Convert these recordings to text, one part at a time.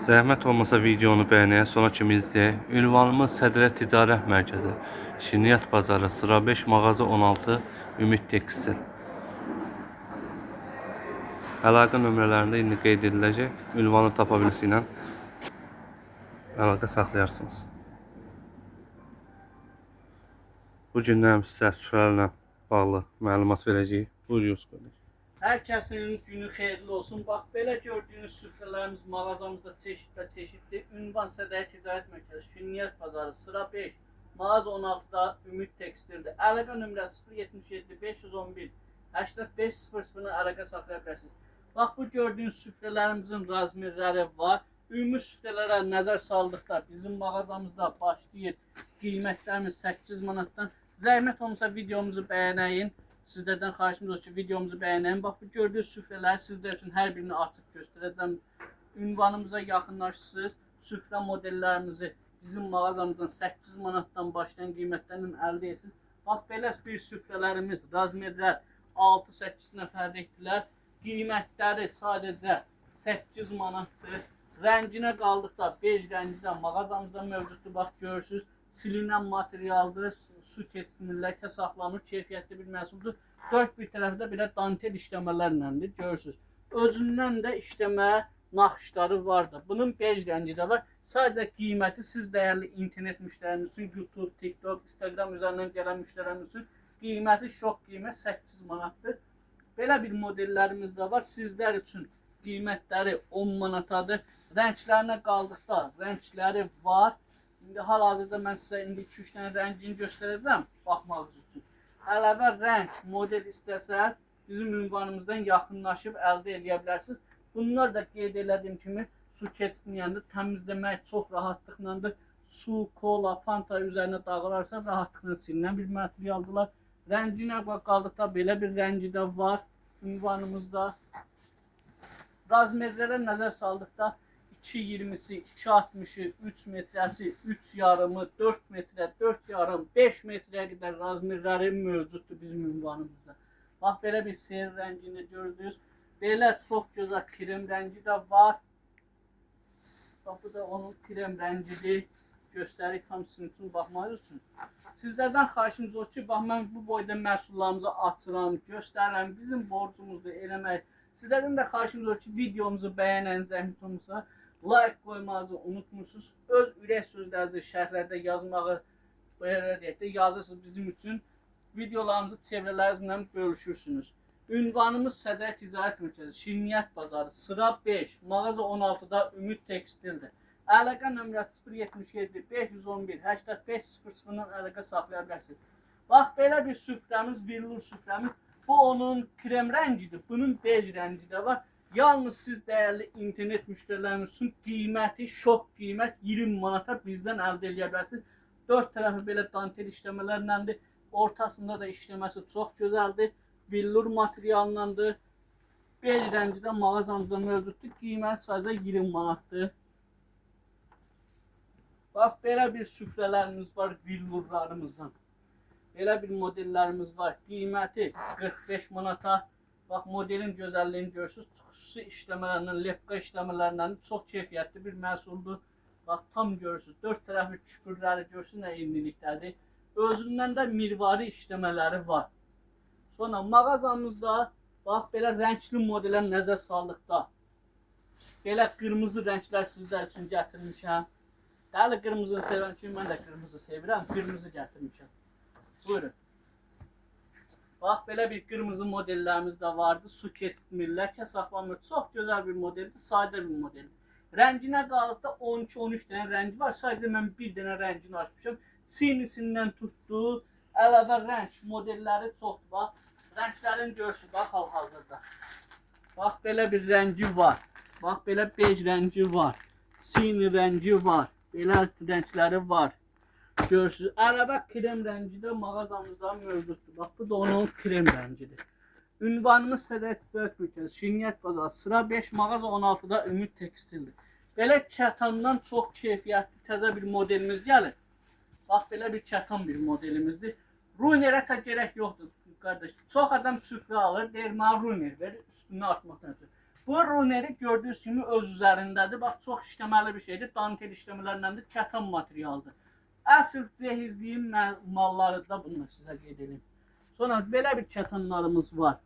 Zəhmət olmasa videonu bəyənək, sonra kimi izləyək. Ünvanımız Sədrə Ticarət Mərkəzi, Şirniyyat Bazarı, sıra 5, mağaza 16, Ümid Tekstil. Əlaqə nömrələrində indi qeyd ediləcək. Ünvanı tapa bilməsiylə əlaqə saxlayarsınız. Bu gündən sizə süfrələrlə bağlı məlumat verəcəyik. Buyurunuz qardaş. Hər kəsin günü xeyirli olsun. Bax, belə gördüyünüz süfrələrimiz mağazamızda çeşiddir. Ünvan Sədrə Ticarət Mərkəzi, Şirniyyat Bazarı, sıra 5, mağaza 16-da Ümid Tekstildir. Əlaqə nömrəsi 077 511 8500-la əlaqə saxlaya bilərsiniz. Bax, bu gördüyünüz süfrələrimizin razmerləri var. Ümumi süfrələrə nəzər saldıqda bizim mağazamızda başlayır qiymətlərimiz 8 manatdan. Zəhmət olmasa videomuzu bəyənəyin. Sizlərdən xahişimiz olsun ki, videomuzu bəyənəyin. Bax, bu gördüyünüz süfrələri sizlər üçün hər birini açıb göstərəcəm. Ünvanımıza yaxınlaşırsınız. Süfrə modellərimizi bizim mağazamızdan 8 manatdan başlayan qiymətlərlə əldə edirsiniz. Bax, belə bir süfrələrimiz, razmerlər 6-8 nəfərlikdirlər. Qiymətləri sadəcə 8 manatdır. Rənginə qaldıqda 5 rəngidə mağazamızda mövcuddur. Bax, görürsünüz. Silinən materialdır, su keçmir, ləkə saxlamır, keyfiyyətli bir məhsuldur. Dörd bir tərəfdə belə dantel işləmələrləndir, görürsünüz. Özündən də işləmə naxışları vardır. Bunun 5 rəngi də var. Sadəcə qiyməti siz dəyərli internet müştərimiz üçün, YouTube, TikTok, Instagram üzərindən gələn müştərimiz üçün qiyməti şok qiymət 8 manatdır. Belə bir modellərimiz də var. Sizlər üçün qiymətləri 10 manatadır. Rənglərinə qaldıqda rəngləri var. İndi hal-hazırda mən sizə 2-3 dənə rəngini göstərəcəm baxmağınız üçün. Əlavə rəng, model istəsəz bizim ünvanımızdan yaxınlaşıb əldə edə bilərsiniz. Bunlar da qeyd elədiyim kimi su keçməyəndə təmizləmək çox rahatlıqlandır. Su, kola, fanta üzərinə dağılarsa rahatlıqla silinən bir materialdılar. Rənginə qaldıqda belə bir rəngi də var ünvanımızda. Razmerlərə nəzər saldıqda 2.20'si, 2.60'ı, 3 metrəsi, 3.5'ı, 4 metrə, 4.5, 5 metrəyə qədər razmerləri mövcuddur bizim ünvanımızda. Bax, belə bir seyir rəngini gördünüz. Belə çox gözəl krem rəngi də var. Bax, bu da onun krem rəngidir. Göstərik hamısının üçün baxmanız üçün. Sizlərdən xahişimiz o ki, bax, mən bu boyda məhsullarımızı açıram, göstərirəm. Bizim borcumuzdur eləmək. Sizlərdən də xahişimiz o ki, videomuzu bəyənən zəhmət olmasa, like qoymanızı unutmuşsunuz. Öz ürək sözlərinizi şərhlərdə yazmağı yazırsınız bizim üçün. Videolarımızı çevrələrinizlə bölüşürsünüz. Ünvanımız Sədrə Ticarət Mərkəzi, Şirniyyat Bazarı, sıra 5, mağaza 16-da Ümid Tekstildir. Əlaqə nömrəsi 077 511 8500-la əlaqə saxlaya bilərsiniz. Bax, belə bir süfrəmiz, billur süfrəmiz. Bu onun krem rəngidir. Bunun bej rəngi də var. Yalnız siz dəyərli internet müştəriləriniz üçün qiyməti, şok qiymət 20 manata bizdən əldə edə bilərsiniz. 4 tərəfi belə dantel işləmələrləndir. Ortasında da işləməsi çox gözəldir. Billur materialındandır. Bej rəngi də mağazamızda mövcuddur. Qiymət sadəcə 20 manatdır. Bax, belə bir süfrələrimiz var billurlarımızdan. Belə bir modellərimiz var. Qiyməti 45 manata. Bax, modelin gözəlliyini görürsünüz. Xüsusi işləmələrindən, lepqa işləmələrindən çox keyfiyyətli bir məhsuldur. Bax, tam görürsünüz. 4 tərəfli küpürləri görürsünüz nə eynilikdədir. Özündən də mirvari işləmələri var. Sonra mağazamızda bax, belə rəngli modelə nəzər saldıqda belə qırmızı rənglər sizlər üçün gətirmişəm. Dəli qırmızını sevən kimi mən də qırmızı sevirəm. Qırmızı gətirmişəm. Buyurun. Bax, belə bir qırmızı modellərimiz də vardı. Su keçmir, ləkə saxlamır. Çox gözəl bir modeldir, sadə bir modeldir. Rənginə qalıqda 12-13 dənə rəngi var. Sadəcə mən bir dənə rəngini açmışam. Sinisindən tutdu. Əlavə rəng modelləri çoxdur. Bax, rənglərini görürsünüz, bax, hal-hazırda. Bax, belə bir rəngi var. Bax, belə bej rəngi var. Sini rəngi var. Belə rəngləri var. Görürsünüz, əlavə krem rəngi də mağazamızda mövcuddur. Bax, bu da onun krem rəngidir. Ünvanımız Sədrə Ticarət Mərkəzi, Şirniyyat Bazarı, sıra 5, mağaza 16-da Ümid Tekstildir. Belə kətandan çox keyfiyyətli təzə bir modelimiz gəlir. Bax, belə bir kətan bir modelimizdir. Runerə də gərək yoxdur, qardaş. Çox adam süfrə alır, deyir, mənə runer verir, üstünə atmaqdan ötürü. Bu runeri gördüyünüz kimi öz üzərindədir. Bax, çox işləməli bir şeydir. Dantel işləmələrindəndir. Kətan materialdır. Əsl cehizliyin malları da bunu sizə qeyd edeyim. Sonra belə bir kətanlarımız var.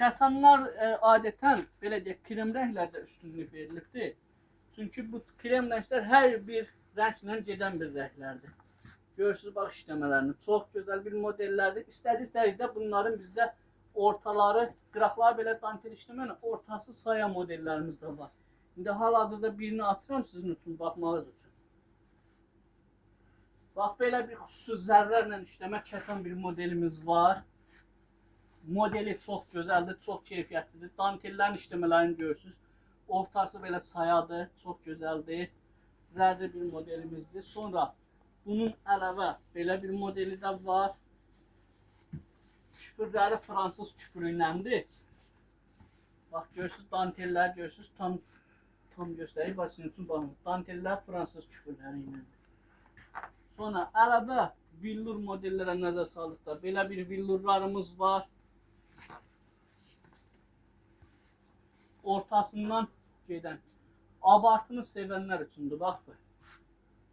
Kətanlar adətən belə deyək, krem rənglərdə üstünlük verilibdir. Çünki bu krem rənglər hər bir rənglə gedən bir rənglərdir. Görürsünüz, bax işləmələrini. Çox gözəl bir modellərdir. İstədikdə bunların bizdə ortaları, qıraqları belə dantel işləməklə ortası saya modellərimiz də var. İndi hal-hazırda birini açıram sizin üçün, baxmanız üçün. Bax, belə bir xüsusi zərlərlə işləmə kətan bir modelimiz var. Modeli çox gözəldir, çox keyfiyyətlidir. Dantellərin işləmələrini görürsünüz. Ortası belə sayadır, çox gözəldir. Zərli bir modelimizdir. Sonra bunun əlavə belə bir modeli də var. Küpürləri fransız küpürü iləndir. Bax, görürsünüz, dantellər görürsünüz, tam göstəreyim, bax, sizin üçün baxın. Dantellər fransız küpürləri iləndir. Sonra əlavə villur modellərə nəzər saldıqda belə bir villurlarımız var. Ortasından gedən abartını sevənlər üçündür, bax bu.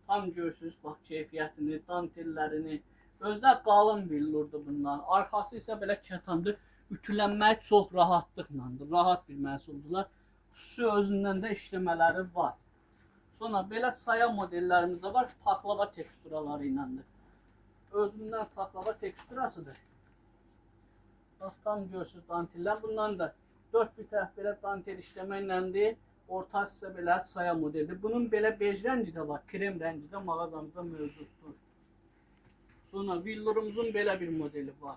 Tam görürsünüz, bax, keyfiyyətini, dantellərini. Özdə qalın villurdur bunlar. Arxası isə belə kətandır. Ütülənmək çox rahatlıqlandır. Rahat bir məhsuldurlar. Xüsusi özündən də işləmələri var. Sonra belə saya modellərimiz də var. Paxlava teksturaları iləndir. Özündən paxlava teksturasıdır. Bax, tam görürsünüz dantellər. Bundan da 4 bir tərəf belə dantel işləməkləndir. Ortası isə belə saya modeldir. Bunun belə bej rəngi də var. Krem rəngi də mağazamızda mövcuddur. Sonra villurumuzun belə bir modeli var.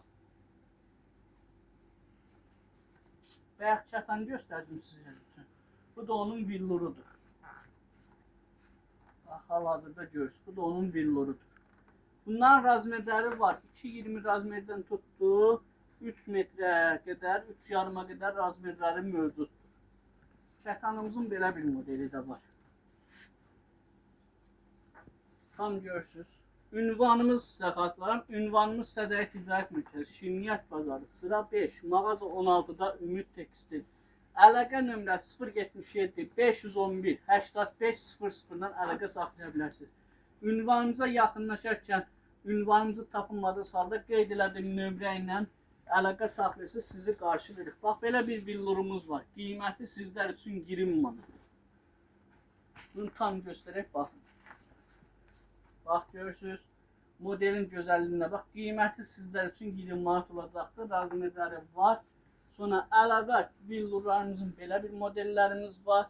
Bayaq kətan göstərdim sizin üçün. Bu da onun villurudur. Bax, hal-hazırda görürsünüz. Bu da onun villurudur. Bunların razmerləri var. 2,20 razmerdən tutdu 3 metrə qədər, 3,5-a qədər razmerləri mövcuddur. Kətanımızın belə bir modeli də var. Tam görürsünüz. Ünvanımız sizə xatırlarım. Ünvanımız Sədəyə Ticarət Mərkəzi, Şirniyyat Bazarı, sıra 5, mağaza 16-da Ümid Tekstil. Əlaqə nömrəsi 077 511 85 00-dan əlaqə saxlaya bilərsiniz. Ünvanımıza yaxınlaşarkən ünvanımızı tapınmadığınız halda qeyd elədiyim nömrə ilə əlaqə saxlayırsınız, sizi qarşılayırıq. Bax, belə bir villurumuz var. Qiyməti sizlər üçün 20 manat. Bunu tam göstərək, baxın. Bax, görürsünüz, modelin gözəlliyinə bax, qiyməti sizlər üçün 20 manat olacaqdır, razmerləri var. Sonra əlavə villurlarımızın belə bir modellərimiz var.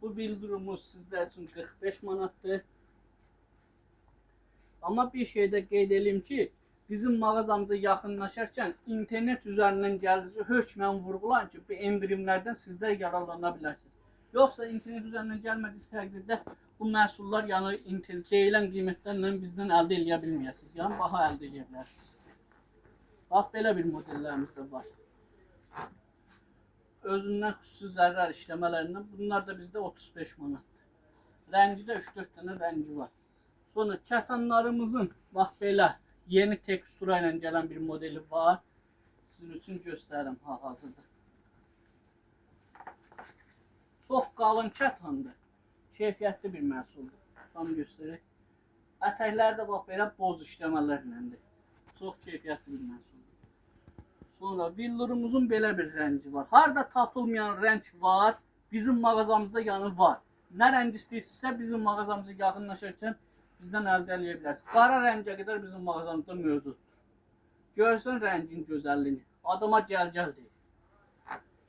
Bu villurumuz sizlər üçün 45 manatdır. Amma bir şey də qeyd edeyim ki, bizim mağazamıza yaxınlaşarkən internet üzərindən gəldiyinizi hökmən vurğulayın ki, bu endirimlərdən sizlər yararlana bilərsiniz. Yoxsa internet üzərindən gəlmədiyiniz təqdirdə bu məhsullar yəni deyilən qiymətlərlə bizdən əldə edə bilməyəsiniz. Yəni baha əldə edə bilərsiniz. Bax, belə bir modellərimiz də var. Özündən xüsusi zərər işləmələrindən bunlar da bizdə 35 manatdır. Rəngi də 3-4 dənə rəngi var. Sonra kətanlarımızın bax belə yeni tekstura ilə gələn bir modeli var. Sizin üçün göstərim hal-hazırda. Çox qalın kətandır. Keyfiyyətli bir məhsuldur. Tam göstərək. Ətəkləri də bax belə boz işləmələrləndir. Çox keyfiyyətli bir məhsuldur. Sonra villurumuzun belə bir rəngi var. Harada tapılmayan rəng var, bizim mağazamızda yanı var. Nə rəng istəyirsinizsə bizim mağazamıza yaxınlaşarkən bizdən əldə edə bilərsiniz. Qara rəngə qədər bizim mağazamızda mövcuddur. Görsən rəngin gözəlliyini. Adama gəl-gəl deyir.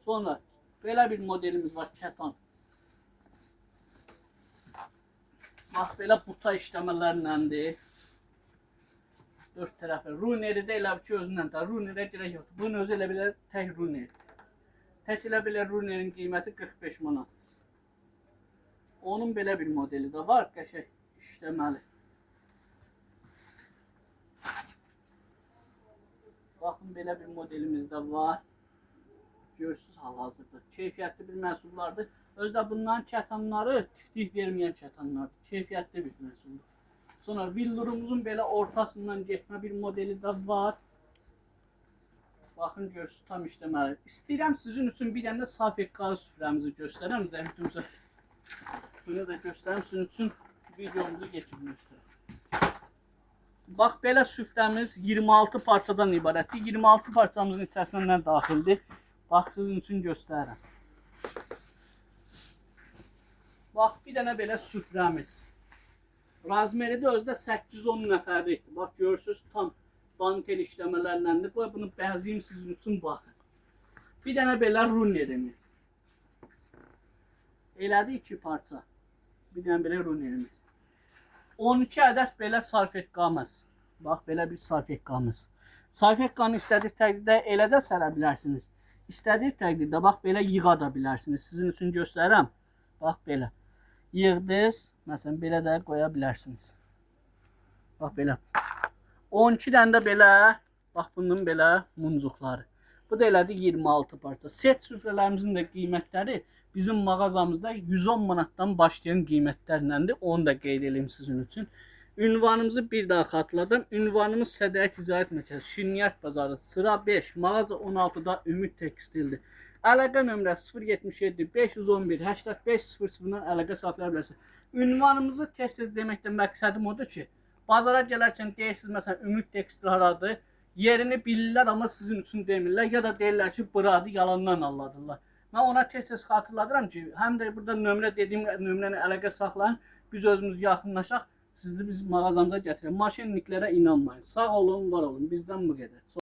Sonra belə bir modelimiz var, kətan. Bax, belə buta işləmələrinəndir. 4 tərəfə. Runeri də elə ki, özündən də. Runerə gerək yoxdur. Bunun özü elə bilər tək runer. Tək elə bilər runerin qiyməti 45 manat. Onun belə bir modeli də var. Qəşəng işləməli. Baxın, belə bir modelimiz də var. Görürsünüz hal-hazırda. Keyfiyyətli bir məhsullardır. Özdə bunların kətanları tiftik verməyən kətanlardır. Keyfiyyətli bir məhsuldur. Sonra villurumuzun belə ortasından getmə bir modeli də var. Baxın görürsünüz tam işləməli. İstəyirəm sizin üçün bir dənə də salfetkalı süfrəmizi göstərəm. Zəhmətimizə bunu da göstərəm sizin üçün videomuzu keçirmişdir. Bax belə süfrəmiz 26 parçadan ibarətdir. 26 parçamızın içərisinə nə daxildir? Bax sizin üçün göstərirəm. Bax bir dənə belə süfrəmiz. Razmeri də özdə 8-10 nəfərlikdir. Bax görürsünüz tam dantel işləmələrləndir. Bunu bəziyim sizin üçün baxın. Bir dənə belə runerimiz. Elədi 2 parça. Bir dənə belə runerimiz. 12 ədəd belə salfetkamız. Bax belə bir salfetkamız. Salfetkanı istədiyiniz təqdirdə elə də sələ bilərsiniz. İstədiyiniz təqdirdə bax belə yığa da bilərsiniz. Sizin üçün göstərirəm. Bax belə. Yığdınız. Məsələn belə də qoya bilərsiniz. Bax belə. 12 dənə də belə, bax bunun belə muncuqları. Bu da elədi 26 parça. Set süfrələrimizin də qiymətləri bizim mağazamızda 110 manatdan başlayan qiymətlərləndir. Onu da qeyd edeyim sizin üçün. Ünvanımızı bir daha xatırladım. Ünvanımız Sədrək Ticarət Mərkəzi, Şirniyyat Bazarı, sıra 5, mağaza 16-da Ümid Tekstildir. Əlaqə nömrəsi 077 511 8500-dan əlaqə saxlaya bilərsiniz. Ünvanımızı tez-tez deməkdən məqsədim odur ki, bazara gələrkən deyirsiniz, məsələn, Ümid Tekstil haradır, yerini bilirlər, amma sizin üçün demirlər, ya da deyirlər ki, buradır, yalandan anladırlar. Mən ona tez-tez xatırladıram ki, həm də burada nömrə dediyim nömrəni əlaqə saxlayın, biz özümüz yaxınlaşaq, sizi biz mağazamıza gətirək. Maşinliklərə inanmayın. Sağ olun, var olun, bizdən bu qədər.